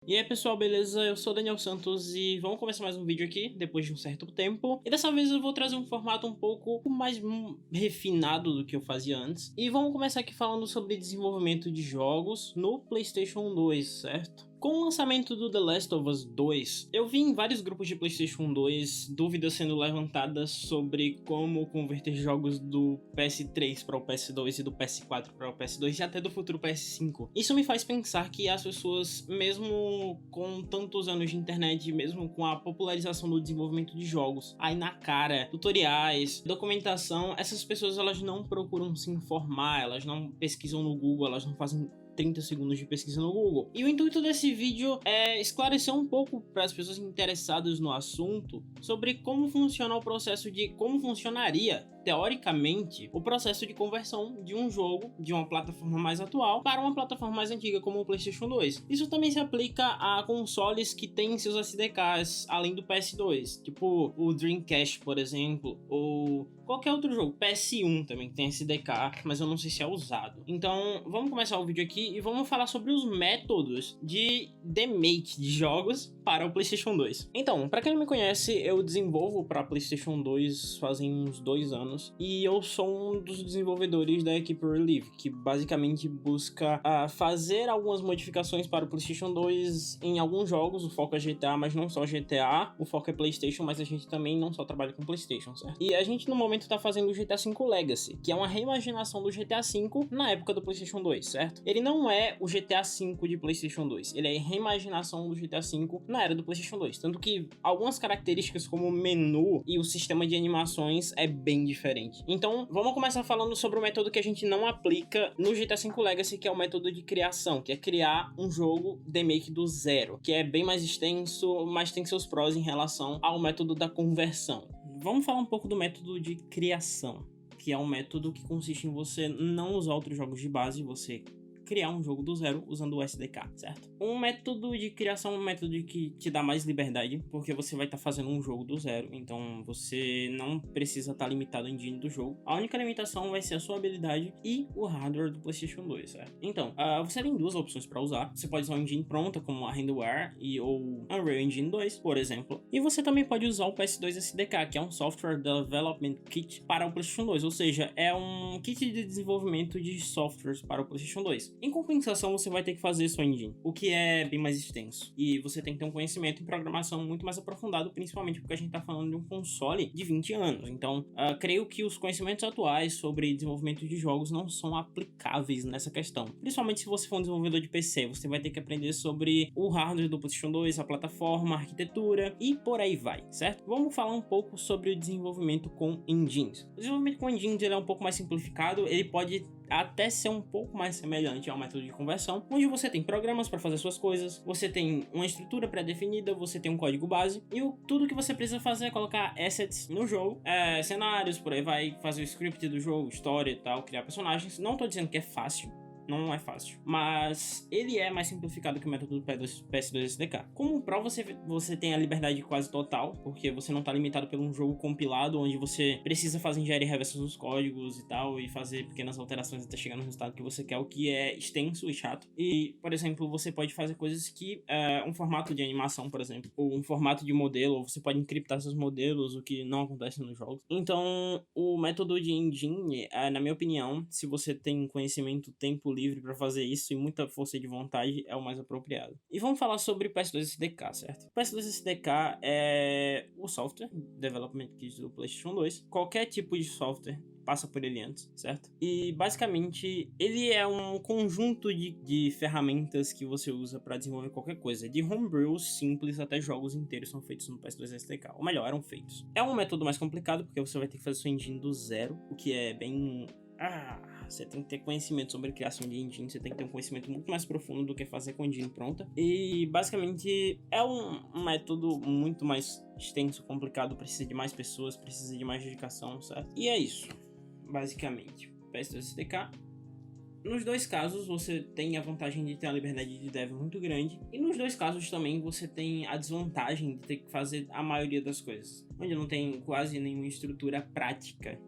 E aí pessoal, beleza? Eu sou o Daniel Santos e vamos começar mais um vídeo aqui, depois de um certo tempo. E dessa vez eu vou trazer um formato um pouco mais refinado do que eu fazia antes. E vamos começar aqui falando sobre desenvolvimento de jogos no PlayStation 2, certo? Com o lançamento do The Last of Us 2, eu vi em vários grupos de PlayStation 2 dúvidas sendo levantadas sobre como converter jogos do PS3 para o PS2 e do PS4 para o PS2 e até do futuro PS5. Isso me faz pensar que as pessoas, mesmo com tantos anos de internet, mesmo com a popularização do desenvolvimento de jogos, aí na cara, tutoriais, documentação, essas pessoas elas não procuram se informar, elas não pesquisam no Google, elas não fazem 30 segundos de pesquisa no Google. E o intuito desse vídeo é esclarecer um pouco para as pessoas interessadas no assunto sobre como funciona o processo de como funcionaria, teoricamente, o processo de conversão de um jogo de uma plataforma mais atual para uma plataforma mais antiga como o PlayStation 2. Isso também se aplica a consoles que têm seus SDKs além do PS2, tipo o Dreamcast, por exemplo, ou qualquer outro jogo. PS1 também tem SDK, mas eu não sei se é usado. Então, vamos começar o vídeo aqui e vamos falar sobre os métodos de demake de jogos para o PlayStation 2. Então, para quem não me conhece, eu desenvolvo para PlayStation 2 fazem uns 2 anos e eu sou um dos desenvolvedores da equipe Relive, que basicamente busca fazer algumas modificações para o PlayStation 2 em alguns jogos. O foco é GTA, mas não só GTA. O foco é PlayStation, mas a gente também não só trabalha com PlayStation, certo? E a gente no momento tá fazendo o GTA V Legacy, que é uma reimaginação do GTA V na época do PlayStation 2, certo? Ele não é o GTA V de PlayStation 2, ele é a reimaginação do GTA V na era do PlayStation 2, tanto que algumas características como o menu e o sistema de animações é bem diferente. Então, vamos começar falando sobre o método que a gente não aplica no GTA V Legacy, que é o método de criação, que é criar um jogo remake do zero, que é bem mais extenso, mas tem seus prós em relação ao método da conversão. Vamos falar um pouco do método de criação, que é um método que consiste em você não usar outros jogos de base, você criar um jogo do zero usando o SDK, certo? Um método de criação é um método que te dá mais liberdade, porque você vai estar fazendo um jogo do zero, então você não precisa estar limitado ao engine do jogo. A única limitação vai ser a sua habilidade e o hardware do PlayStation 2, certo? Então, você tem duas opções para usar. Você pode usar uma engine pronta, como a Handware ou Unreal Engine 2, por exemplo. E você também pode usar o PS2 SDK, que é um Software Development Kit para o PlayStation 2, ou seja, é um kit de desenvolvimento de softwares para o PlayStation 2. Em compensação, você vai ter que fazer sua engine, o que é bem mais extenso. E você tem que ter um conhecimento em programação muito mais aprofundado, principalmente porque a gente está falando de um console de 20 anos. Então, creio que os conhecimentos atuais sobre desenvolvimento de jogos não são aplicáveis nessa questão. Principalmente se você for um desenvolvedor de PC, você vai ter que aprender sobre o hardware do PlayStation 2, a plataforma, a arquitetura e por aí vai, certo? Vamos falar um pouco sobre o desenvolvimento com engines. O desenvolvimento com engines ele é um pouco mais simplificado, ele pode até ser um pouco mais semelhante ao método de conversão, onde você tem programas para fazer suas coisas, você tem uma estrutura pré-definida, você tem um código base e tudo que você precisa fazer é colocar assets no jogo, cenários, por aí vai, fazer o script do jogo, história e tal, criar personagens. Não tô dizendo que é fácil, não é fácil, mas ele é mais simplificado que o método do PS2 SDK. Como Pro, você tem a liberdade quase total, porque você não tá limitado por um jogo compilado, onde você precisa fazer engenharia reversa nos códigos e tal, e fazer pequenas alterações até chegar no resultado que você quer, o que é extenso e chato. E, por exemplo, você pode fazer coisas que, um formato de animação, por exemplo, ou um formato de modelo, ou você pode encriptar seus modelos, o que não acontece nos jogos. Então, o método de engine, na minha opinião, se você tem conhecimento, tempo livre para fazer isso e muita força de vontade, é o mais apropriado. E vamos falar sobre o PS2 SDK, certo? O PS2 SDK é o software Development Kit do PlayStation 2. Qualquer tipo de software passa por ele antes, certo? E basicamente ele é um conjunto de ferramentas que você usa para desenvolver qualquer coisa, de homebrew simples até jogos inteiros são feitos no PS2 SDK, ou melhor, eram feitos. É um método mais complicado porque você vai ter que fazer sua engine do zero, o que é bem... você tem que ter conhecimento sobre criação de engine, você tem que ter um conhecimento muito mais profundo do que fazer com engine pronta. E basicamente é um método muito mais extenso, complicado, precisa de mais pessoas, precisa de mais dedicação, certo? E é isso, basicamente. PS2 SDK. Nos dois casos você tem a vantagem de ter a liberdade de dev muito grande, e nos dois casos também você tem a desvantagem de ter que fazer a maioria das coisas, onde não tem quase nenhuma estrutura prática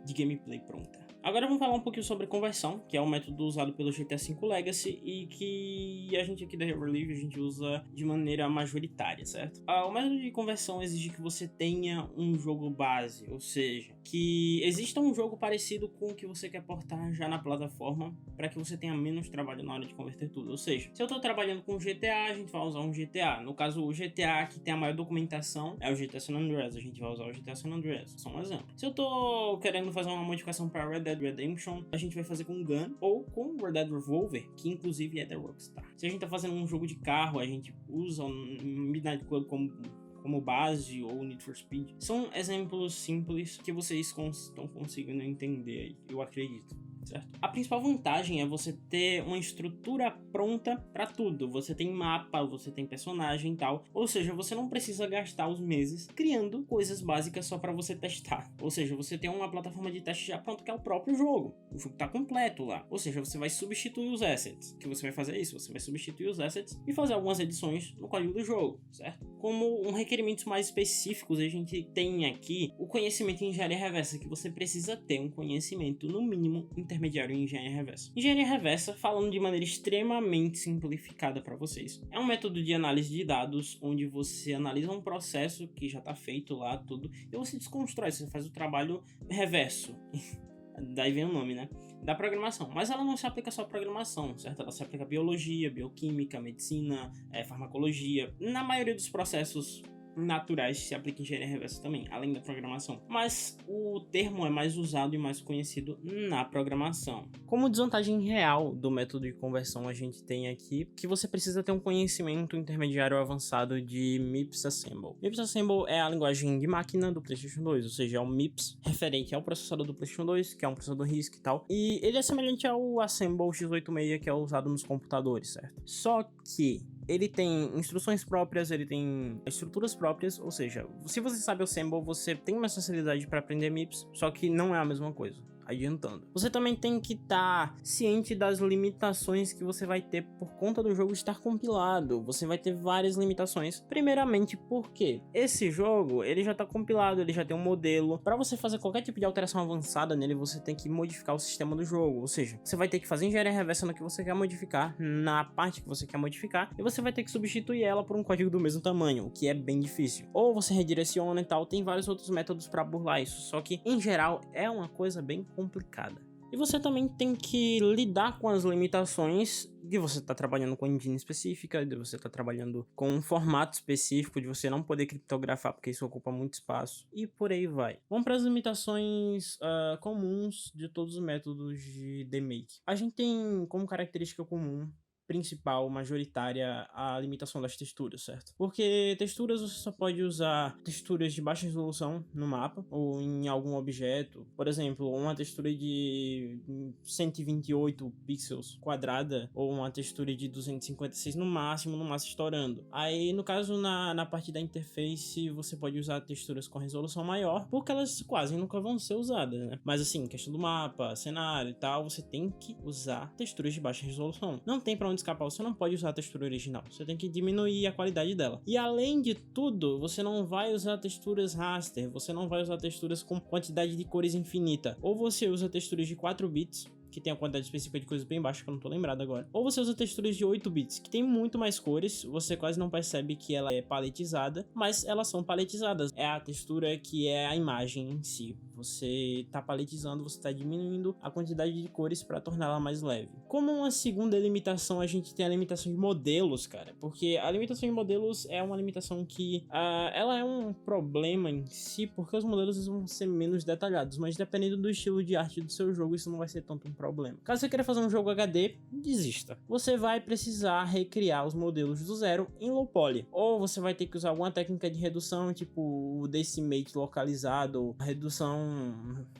de gameplay pronta. Agora vamos falar um pouquinho sobre conversão, que é um método usado pelo GTA V Legacy e que a gente aqui da Hero Relive a gente usa de maneira majoritária, certo? O método de conversão exige que você tenha um jogo base, ou seja, que exista um jogo parecido com o que você quer portar já na plataforma para que você tenha menos trabalho na hora de converter tudo. Ou seja, se eu estou trabalhando com GTA, a gente vai usar um GTA. No caso, o GTA que tem a maior documentação é o GTA San Andreas, a gente vai usar o GTA San Andreas, só um exemplo. Se eu tô querendo fazer uma modificação para Red Dead Redemption, a gente vai fazer com Gun ou com Red Dead Revolver, que inclusive é da Rockstar. Se a gente tá fazendo um jogo de carro, a gente usa o Midnight Club como base ou Need for Speed. São exemplos simples que vocês estão conseguindo entender aí, eu acredito. Certo? A principal vantagem é você ter uma estrutura pronta para tudo. Você tem mapa, você tem personagem e tal. Ou seja, você não precisa gastar os meses criando coisas básicas só para você testar. Ou seja, você tem uma plataforma de teste já pronta que é o próprio jogo. O jogo tá completo lá. Ou seja, você vai substituir os assets. O que você vai fazer é isso, você vai substituir os assets e fazer algumas edições no código do jogo, certo? Como requerimentos mais específicos, a gente tem aqui o conhecimento em engenharia reversa, que você precisa ter um conhecimento, no mínimo, intermediário em engenharia reversa. Engenharia reversa, falando de maneira extremamente simplificada para vocês, é um método de análise de dados onde você analisa um processo que já está feito lá, tudo, e você desconstrói, você faz o trabalho reverso. Daí vem o nome, né? Da programação. Mas ela não se aplica só à programação, certo? Ela se aplica a biologia, bioquímica, medicina, farmacologia. Na maioria dos processos naturais se aplica engenharia reversa também, além da programação. Mas o termo é mais usado e mais conhecido na programação. Como desvantagem real do método de conversão, a gente tem aqui que você precisa ter um conhecimento intermediário avançado de MIPS Assemble. MIPS Assemble é a linguagem de máquina do PlayStation 2, ou seja, é um MIPS referente ao processador do PlayStation 2, que é um processador RISC e tal. E ele é semelhante ao Assemble x86 que é usado nos computadores, certo? Só que ele tem instruções próprias, ele tem estruturas próprias, ou seja, se você sabe o Assemble, você tem mais facilidade para aprender MIPS, só que não é a mesma coisa. Adiantando. Você também tem que estar ciente das limitações que você vai ter por conta do jogo estar compilado. Você vai ter várias limitações. Primeiramente porque esse jogo, ele já está compilado, ele já tem um modelo. Para você fazer qualquer tipo de alteração avançada nele, você tem que modificar o sistema do jogo. Ou seja, você vai ter que fazer engenharia reversa no que você quer modificar, na parte que você quer modificar, e você vai ter que substituir ela por um código do mesmo tamanho, o que é bem difícil. Ou você redireciona e tal, tem vários outros métodos para burlar isso. Só que, em geral, é uma coisa bem complicada. E você também tem que lidar com as limitações de você estar trabalhando com engine específica, de você estar trabalhando com um formato específico, de você não poder criptografar porque isso ocupa muito espaço, e por aí vai. Vamos para as limitações comuns de todos os métodos de demake. A gente tem como característica comum principal, majoritária, a limitação das texturas, certo? Porque texturas você só pode usar texturas de baixa resolução no mapa ou em algum objeto. Por exemplo, uma textura de 128 pixels quadrada ou uma textura de 256 no máximo estourando. Aí, no caso, na parte da interface, você pode usar texturas com resolução maior, porque elas quase nunca vão ser usadas, né? Mas assim, questão do mapa, cenário e tal, você tem que usar texturas de baixa resolução. Não tem pra onde escapar, você não pode usar a textura original, você tem que diminuir a qualidade dela. E além de tudo, você não vai usar texturas raster, você não vai usar texturas com quantidade de cores infinita. Ou você usa texturas de 4 bits, que tem a quantidade específica de cores bem baixa, que eu não tô lembrado agora. Ou você usa texturas de 8 bits, que tem muito mais cores, você quase não percebe que ela é paletizada, mas elas são paletizadas. É a textura que é a imagem em si. Você tá paletizando, você tá diminuindo a quantidade de cores para torná-la mais leve. Como uma segunda limitação, a gente tem a limitação de modelos, cara. Porque a limitação de modelos é uma limitação que ela é um problema em si, porque os modelos vão ser menos detalhados, mas dependendo do estilo de arte do seu jogo, isso não vai ser tanto um problema. Caso você queira fazer um jogo HD, desista. Você vai precisar recriar os modelos do zero em low poly. Ou você vai ter que usar alguma técnica de redução, tipo o decimate localizado, redução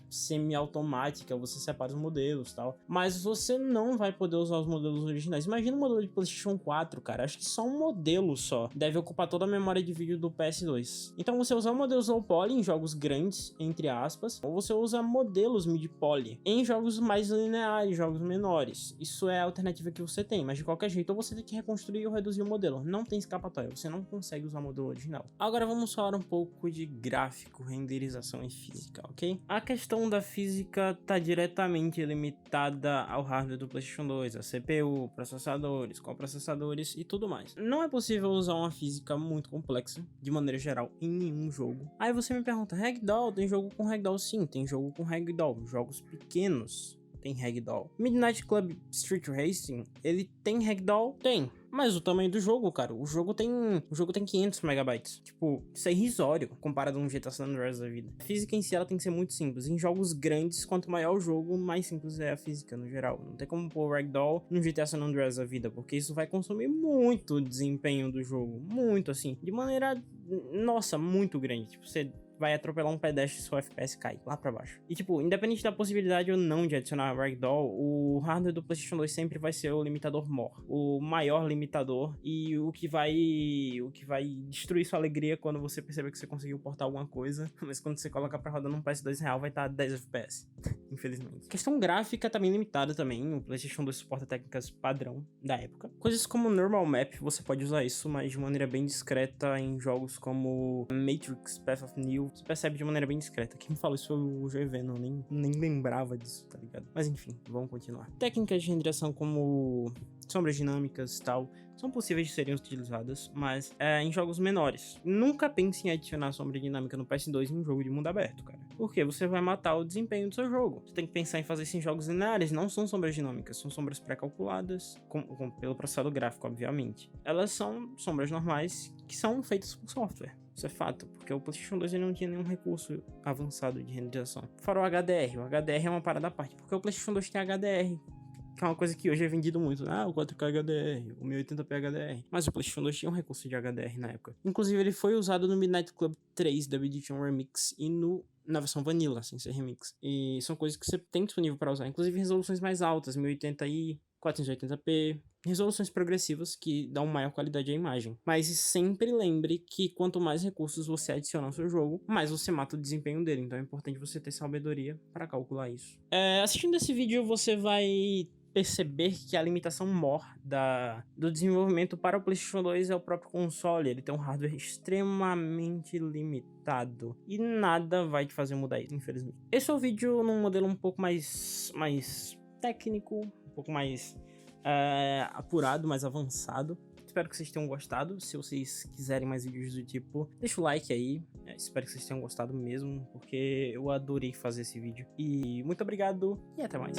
semi-automática, você separa os modelos e tal. Mas você não vai poder usar os modelos originais. Imagina um modelo de PlayStation 4, cara. Acho que só um modelo só deve ocupar toda a memória de vídeo do PS2. Então você usa modelos low poly em jogos grandes, entre aspas, ou você usa modelos mid poly em jogos mais lineares, jogos menores. Isso é a alternativa que você tem, mas de qualquer jeito, ou você tem que reconstruir ou reduzir o modelo. Não tem escapatória, você não consegue usar o modelo original. Agora vamos falar um pouco de gráfico, renderização e física. ok? A questão da física tá diretamente limitada ao hardware do PlayStation 2, a CPU, processadores, coprocessadores e tudo mais. Não é possível usar uma física muito complexa, de maneira geral, em nenhum jogo. Aí você me pergunta, Ragdoll, tem jogo com Ragdoll? Sim, tem jogo com Ragdoll, jogos pequenos tem Ragdoll. Midnight Club Street Racing, ele tem Ragdoll? Tem. Mas o tamanho do jogo, cara, o jogo tem 500 megabytes. Tipo, isso é irrisório comparado a um GTA San Andreas da vida. A física em si, ela tem que ser muito simples. Em jogos grandes, quanto maior o jogo, mais simples é a física no geral. Não tem como pôr Ragdoll no GTA San Andreas da vida, porque isso vai consumir muito o desempenho do jogo. Muito, assim, de maneira, nossa, muito grande. Tipo, você vai atropelar um pedestre e seu FPS cai lá pra baixo. E tipo, independente da possibilidade ou não de adicionar Ragdoll, o hardware do PlayStation 2 sempre vai ser o limitador more, o maior limitador e o que vai destruir sua alegria quando você perceber que você conseguiu portar alguma coisa, mas quando você coloca pra rodar num PS2 real vai estar 10 FPS, infelizmente. A questão gráfica tá bem limitada também, o PlayStation 2 suporta técnicas padrão da época. Coisas como Normal Map, você pode usar isso, mas de maneira bem discreta em jogos como Matrix, Path of Neo, você percebe de maneira bem discreta. Quem me falou isso foi o GV, não, nem lembrava disso, tá ligado? Mas enfim, vamos continuar. Técnicas de renderização como sombras dinâmicas e tal, são possíveis de serem utilizadas, mas em jogos menores. Nunca pense em adicionar sombra dinâmica no PS2 em um jogo de mundo aberto, cara. Porque você vai matar o desempenho do seu jogo. Você tem que pensar em fazer isso em jogos lineares, não são sombras dinâmicas, são sombras pré-calculadas, pelo processador gráfico, obviamente. Elas são sombras normais que são feitas por software. Isso é fato, porque o PlayStation 2 ele não tinha nenhum recurso avançado de renderização. Fora o HDR. O HDR é uma parada à parte, porque o PlayStation 2 tem HDR, que é uma coisa que hoje é vendido muito. Ah, o 4K HDR, o 1080p HDR. Mas o PlayStation 2 tinha um recurso de HDR na época. Inclusive, ele foi usado no Midnight Club 3 da Edition Remix e na versão Vanilla, sem ser remix. E são coisas que você tem disponível para usar. Inclusive, resoluções mais altas, 1080i, 480p, resoluções progressivas que dão maior qualidade à imagem. Mas sempre lembre que quanto mais recursos você adiciona ao seu jogo, mais você mata o desempenho dele. Então é importante você ter sabedoria para calcular isso. Assistindo esse vídeo, você vai perceber que a limitação maior do desenvolvimento para o PlayStation 2 é o próprio console. Ele tem um hardware extremamente limitado e nada vai te fazer mudar isso, infelizmente. Esse é o vídeo num modelo um pouco mais técnico, um pouco mais apurado, mais avançado. Espero que vocês tenham gostado. Se vocês quiserem mais vídeos do tipo, deixa o like aí. Espero que vocês tenham gostado mesmo, porque eu adorei fazer esse vídeo. E muito obrigado e até mais.